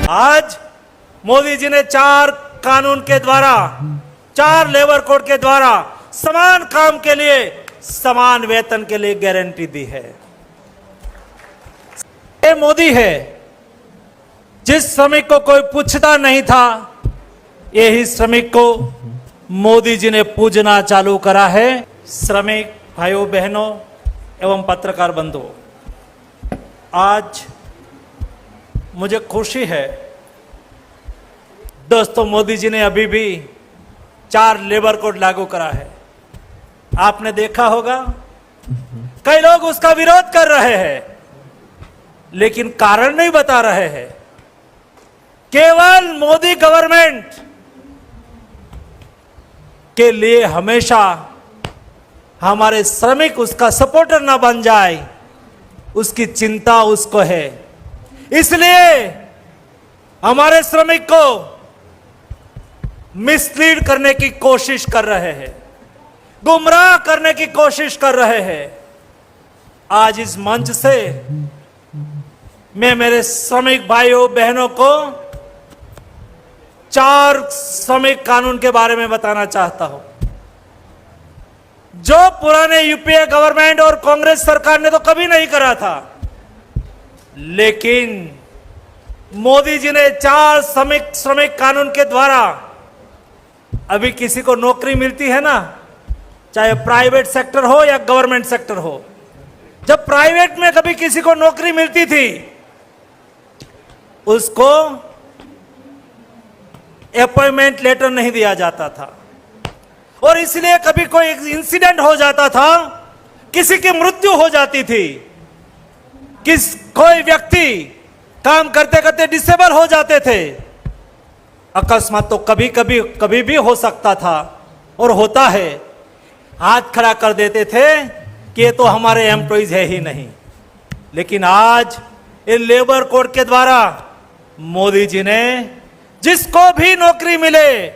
आज मोदी जी ने 4 कानून के द्वारा, 4 लेबर कोड के द्वारा समान काम के लिए समान वेतन के लिए गारंटी दी है। ये मोदी है जिस श्रमिक को कोई पूछता नहीं था, यही श्रमिक को मोदी जी ने पूजना चालू करा है। श्रमिक भाइयों बहनों एवं पत्रकार बंधुओं, आज मुझे खुशी है दोस्तों, मोदी जी ने अभी भी 4 लेबर कोड लागू करा है। आपने देखा होगा कई लोग उसका विरोध कर रहे हैं, लेकिन कारण नहीं बता रहे हैं। केवल मोदी गवर्नमेंट के लिए हमेशा हमारे श्रमिक उसका सपोर्टर ना बन जाए, उसकी चिंता उसको है। इसलिए हमारे श्रमिक को मिसलीड करने की कोशिश कर रहे हैं, गुमराह करने की कोशिश कर रहे हैं। आज इस मंच से मैं मेरे श्रमिक भाइयों बहनों को 4 श्रमिक कानून के बारे में बताना चाहता हूं, जो पुराने यूपीए गवर्नमेंट और कांग्रेस सरकार ने तो कभी नहीं करा था। लेकिन मोदी जी ने 4 श्रमिक कानून के द्वारा अभी किसी को नौकरी मिलती है ना, चाहे प्राइवेट सेक्टर हो या गवर्नमेंट सेक्टर हो। जब प्राइवेट में कभी किसी को नौकरी मिलती थी, उसको अपॉइंटमेंट लेटर नहीं दिया जाता था, और इसलिए कभी कोई इंसिडेंट हो जाता था, किसी की मृत्यु हो जाती थी, कोई व्यक्ति काम करते करते डिसेबल हो जाते थे, अकस्मात तो कभी भी हो सकता था और होता है, हाथ खड़ा कर देते थे कि ये तो हमारे एम्प्लॉइज है ही नहीं। लेकिन आज इन लेबर कोड के द्वारा मोदी जी ने जिसको भी नौकरी मिले,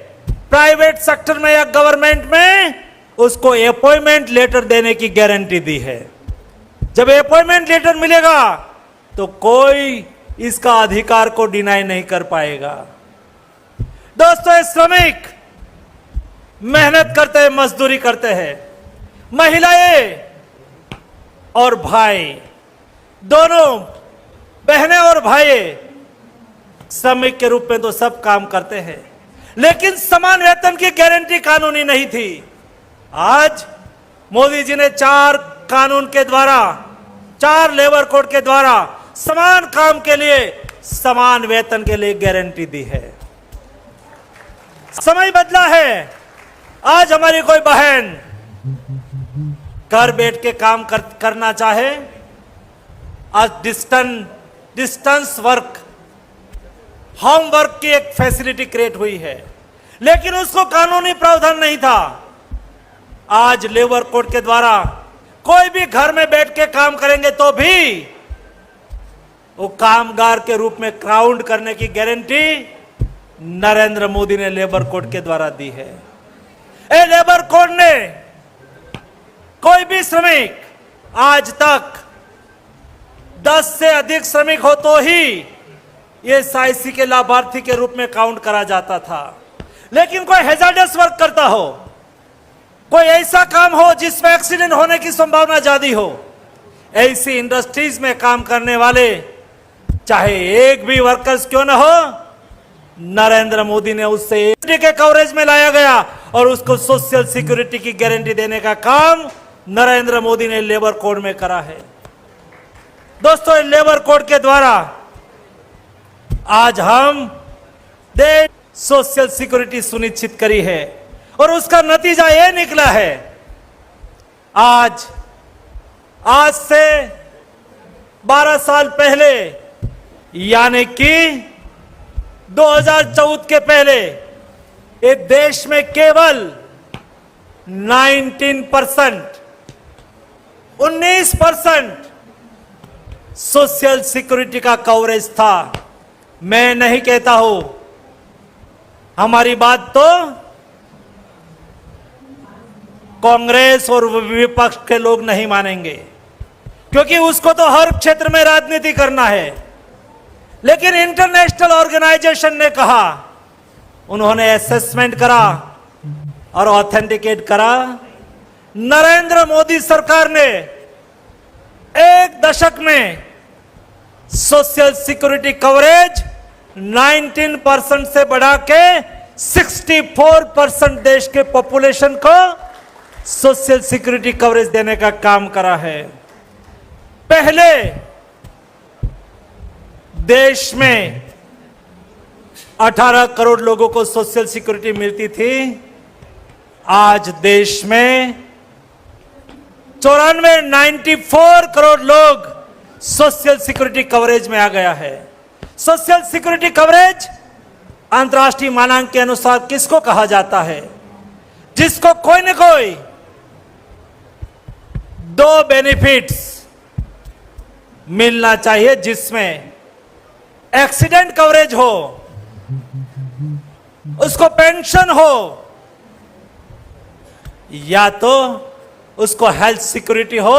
प्राइवेट सेक्टर में या गवर्नमेंट में, उसको अपॉइंटमेंट लेटर देने की गारंटी दी है। जब अपॉइंटमेंट लेटर मिलेगा तो कोई इसका अधिकार को डिनाई नहीं कर पाएगा। दोस्तों, ये श्रमिक मेहनत करते हैं, मजदूरी करते हैं, महिलाएं और भाई दोनों, बहनें और भाई श्रमिक के रूप में तो सब काम करते हैं, लेकिन समान वेतन की गारंटी कानूनी नहीं थी। आज मोदी जी ने 4 कानून के द्वारा, 4 लेबर कोड के द्वारा समान काम के लिए समान वेतन के लिए गारंटी दी है। समय बदला है। आज हमारी कोई बहन घर बैठ के काम करना चाहे, आज डिस्टेंस वर्क, होम वर्क की एक फैसिलिटी क्रिएट हुई है, लेकिन उसको कानूनी प्रावधान नहीं था। आज लेबर कोड के द्वारा कोई भी घर में बैठ के काम करेंगे तो भी वो कामगार के रूप में काउंट करने की गारंटी नरेंद्र मोदी ने लेबर कोड के द्वारा दी है। ये लेबर कोड ने कोई भी श्रमिक, आज तक 10 से अधिक श्रमिक हो तो ही ये एसआईसी के लाभार्थी के रूप में काउंट करा जाता था। लेकिन कोई हैजार्डस वर्क करता हो, कोई ऐसा काम हो जिसमें एक्सीडेंट होने की संभावना ज्यादा हो, ऐसी इंडस्ट्रीज में काम करने वाले चाहे एक भी वर्कर्स क्यों ना हो, नरेंद्र मोदी ने उससे के कवरेज में लाया गया और उसको सोशल सिक्योरिटी की गारंटी देने का काम नरेंद्र मोदी ने लेबर कोड में करा है। दोस्तों, लेबर कोड के द्वारा आज हम देश सोशल सिक्योरिटी सुनिश्चित करी है, और उसका नतीजा यह निकला है। आज से 12 साल पहले, यानी कि 2014 के पहले, इस देश में केवल 19% सोशल सिक्योरिटी का कवरेज था। मैं नहीं कहता हूं, हमारी बात तो कांग्रेस और विपक्ष के लोग नहीं मानेंगे, क्योंकि उसको तो हर क्षेत्र में राजनीति करना है। लेकिन इंटरनेशनल ऑर्गेनाइजेशन ने कहा, उन्होंने असेसमेंट करा और ऑथेंटिकेट करा, नरेंद्र मोदी सरकार ने एक दशक में सोशल सिक्योरिटी कवरेज 19% से बढ़ा के 64% देश के पॉपुलेशन को सोशल सिक्योरिटी कवरेज देने का काम करा है। पहले देश में 18 करोड़ लोगों को सोशल सिक्योरिटी मिलती थी, आज देश में 94 करोड़ लोग सोशल सिक्योरिटी कवरेज में आ गया है। सोशल सिक्योरिटी कवरेज अंतर्राष्ट्रीय मानक के अनुसार किसको कहा जाता है? जिसको कोई न कोई 2 बेनिफिट्स मिलना चाहिए, जिसमें एक्सीडेंट कवरेज हो, उसको पेंशन हो, या तो उसको हेल्थ सिक्योरिटी हो।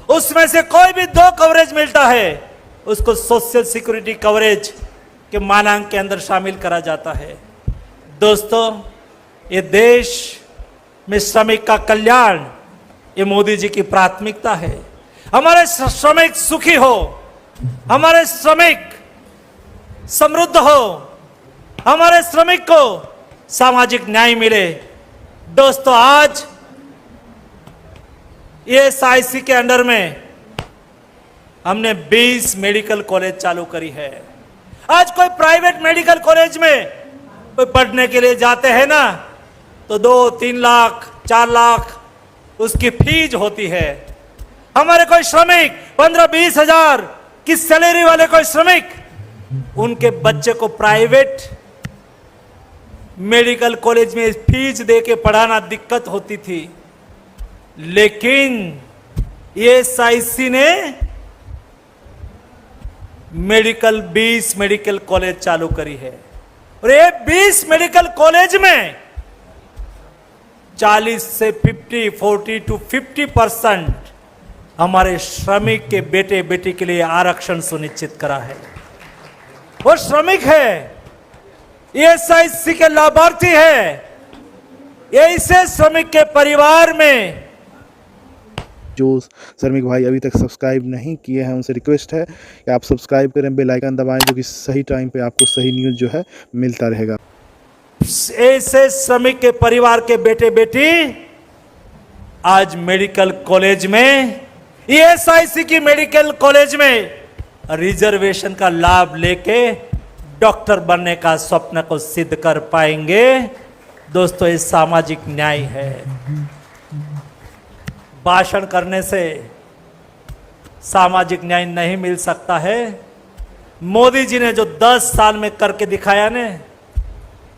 उसमें से कोई भी 2 कवरेज मिलता है, उसको सोशल सिक्योरिटी कवरेज के मानक के अंदर शामिल करा जाता है। दोस्तों, ये देश में श्रमिक का कल्याण, ये मोदी जी की प्राथमिकता है। हमारे श्रमिक सुखी हो, हमारे श्रमिक समृद्ध हो, हमारे श्रमिक को सामाजिक न्याय मिले। दोस्तों, आज ESIC के अंडर में हमने 20 मेडिकल कॉलेज चालू करी है। आज कोई प्राइवेट मेडिकल कॉलेज में कोई पढ़ने के लिए जाते हैं ना, तो 2-3 लाख 4 लाख उसकी फीस होती है। हमारे कोई श्रमिक 15-20 हजार की सैलरी वाले कोई श्रमिक, उनके बच्चे को प्राइवेट मेडिकल कॉलेज में फीस दे के पढ़ाना दिक्कत होती थी। लेकिन ESIC ने 20 मेडिकल कॉलेज चालू करी है, और ये 20 मेडिकल कॉलेज में 40 से 40 to 50% हमारे श्रमिक के बेटे बेटी के लिए आरक्षण सुनिश्चित करा है। वो श्रमिक है, ESIC के लाभार्थी है। ऐसे श्रमिक के परिवार में जो श्रमिक भाई अभी तक सब्सक्राइब नहीं किए हैं, उनसे रिक्वेस्ट है कि आप सब्सक्राइब करें, बेल आइकन दबाएं, जो कि सही टाइम पे आपको सही न्यूज़ जो है मिलता रहेगा। ऐसे श्रमिक के परिवार के बेटे बेटी आज मेडिकल कॉलेज में, ESIC की मेडिकल कॉलेज में रिजर्वेशन का लाभ लेके डॉक्टर बनने का स्वप्न को सिद्ध कर पाएंगे। दोस्तों, ये सामाजिक न्याय है। भाषण करने से सामाजिक न्याय नहीं मिल सकता है। मोदी जी ने जो 10 साल में करके दिखाया ने,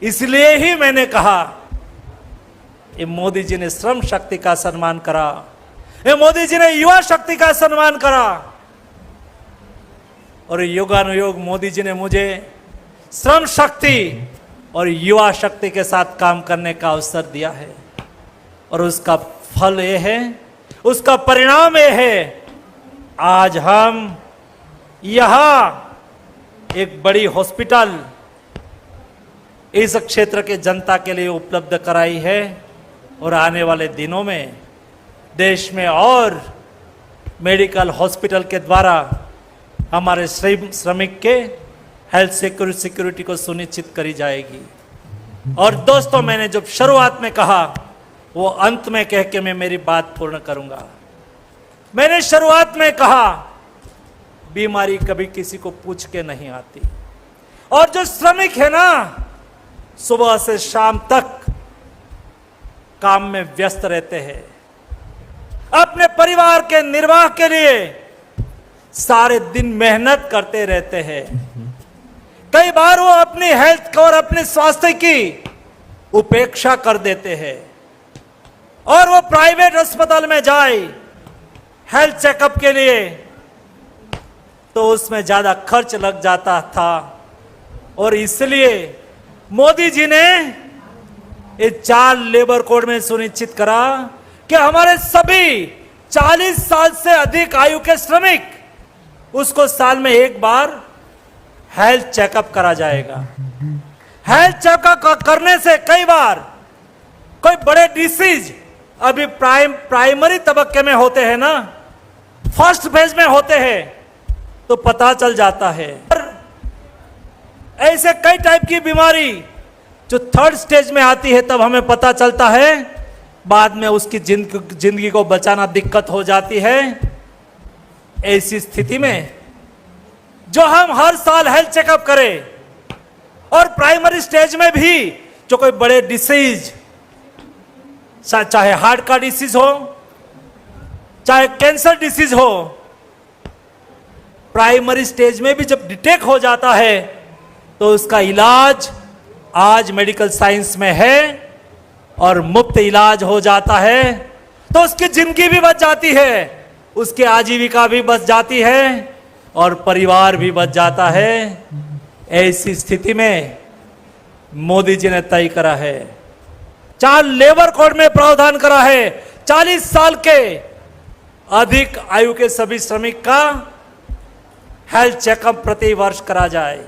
इसलिए ही मैंने कहा, ये मोदी जी ने श्रम शक्ति का सम्मान करा, ये मोदी जी ने युवा शक्ति का सम्मान करा, और युगानुयोग मोदी जी ने मुझे श्रम शक्ति और युवा शक्ति के साथ काम करने का अवसर दिया है। और उसका फल ये है, उसका परिणाम ये है, आज हम यहां एक बड़ी हॉस्पिटल इस क्षेत्र के जनता के लिए उपलब्ध कराई है, और आने वाले दिनों में देश में और मेडिकल हॉस्पिटल के द्वारा हमारे श्रमिक के हेल्थ सिक्योरिटी को सुनिश्चित करी जाएगी। और दोस्तों, मैंने जब शुरुआत में कहा, वो अंत में कह के मैं मेरी बात पूर्ण करूंगा। मैंने शुरुआत में कहा, बीमारी कभी किसी को पूछ के नहीं आती, और जो श्रमिक है ना, सुबह से शाम तक काम में व्यस्त रहते हैं, अपने परिवार के निर्वाह के लिए सारे दिन मेहनत करते रहते हैं। कई बार वो अपनी हेल्थ और अपने स्वास्थ्य की उपेक्षा कर देते हैं, और वो प्राइवेट अस्पताल में जाए हेल्थ चेकअप के लिए, तो उसमें ज्यादा खर्च लग जाता था। और इसलिए मोदी जी ने ये 4 लेबर कोड में सुनिश्चित करा कि हमारे सभी 40 साल से अधिक आयु के श्रमिक, उसको साल में एक बार हेल्थ चेकअप करा जाएगा। हेल्थ चेकअप करने से कई बार कोई बड़े डिसीज अभी प्राइमरी तबक्के में होते हैं ना, फर्स्ट फेज में होते हैं, तो पता चल जाता है। और ऐसे कई टाइप की बीमारी जो थर्ड स्टेज में आती है तब हमें पता चलता है, बाद में उसकी जिंदगी को बचाना दिक्कत हो जाती है। ऐसी स्थिति में जो हम हर साल हेल्थ चेकअप करें और प्राइमरी स्टेज में भी जो कोई बड़े डिसीज, चाहे हार्ट का डिसीज हो, चाहे कैंसर डिसीज हो, प्राइमरी स्टेज में भी जब डिटेक्ट हो जाता है तो उसका इलाज आज मेडिकल साइंस में है और मुफ्त इलाज हो जाता है, तो उसकी जिंदगी भी बच जाती है, उसकी आजीविका भी बच जाती है और परिवार भी बच जाता है। ऐसी स्थिति में मोदी जी ने तय करा है, 4 लेबर कोड में प्रावधान करा है, 40 साल के अधिक आयु के सभी श्रमिक का हेल्थ चेकअप प्रति वर्ष करा जाए।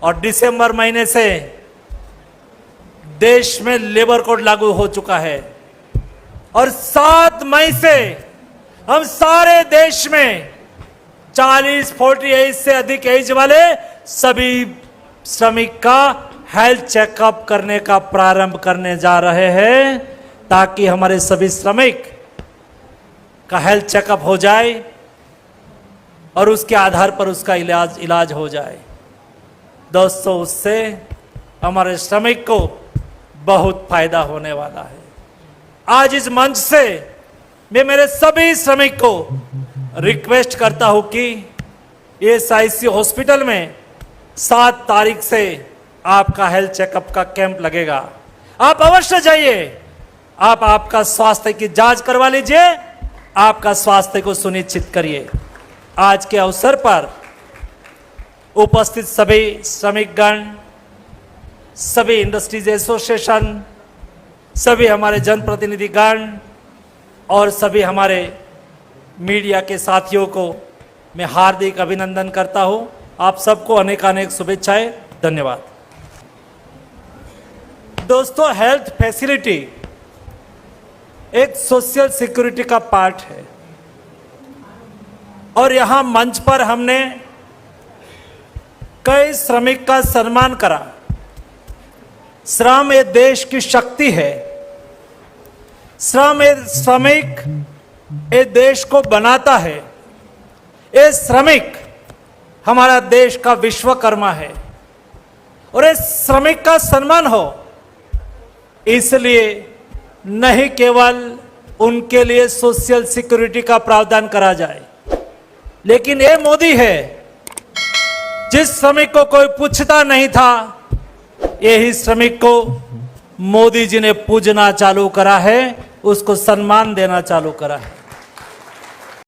और दिसंबर महीने से देश में लेबर कोड लागू हो चुका है और 7 मई से हम सारे देश में 40-48 से अधिक एज वाले सभी श्रमिक का हेल्थ चेकअप करने का प्रारंभ करने जा रहे हैं, ताकि हमारे सभी श्रमिक का हेल्थ चेकअप हो जाए और उसके आधार पर उसका इलाज हो जाए। दोस्तों, उससे हमारे श्रमिक को बहुत फायदा होने वाला है। आज इस मंच से मैं मेरे सभी श्रमिक को रिक्वेस्ट करता हूं कि एसआईसी हॉस्पिटल में 7 तारीख से आपका हेल्थ चेकअप का कैंप लगेगा। आप अवश्य जाइए, आप आपका स्वास्थ्य की जांच करवा लीजिए, आपका स्वास्थ्य को सुनिश्चित करिए। आज के अवसर पर उपस्थित सभी श्रमिकगण, सभी इंडस्ट्रीज एसोसिएशन, सभी हमारे जनप्रतिनिधिगण और सभी हमारे मीडिया के साथियों को मैं हार्दिक अभिनंदन करता हूं। आप सबको अनेकानेक शुभेच्छाएं। धन्यवाद। दोस्तों, हेल्थ फैसिलिटी एक सोशल सिक्योरिटी का पार्ट है और यहां मंच पर हमने कई श्रमिक का सम्मान करा। श्रम ये देश की शक्ति है। श्रमिक ये देश को बनाता है। ये श्रमिक हमारा देश का विश्वकर्मा है और ये श्रमिक का सम्मान हो, इसलिए नहीं केवल उनके लिए सोशल सिक्योरिटी का प्रावधान करा जाए, लेकिन ये मोदी है जिस श्रमिक को कोई पूछता नहीं था, यही श्रमिक को मोदी जी ने पूजना चालू करा है, उसको सम्मान देना चालू करा है।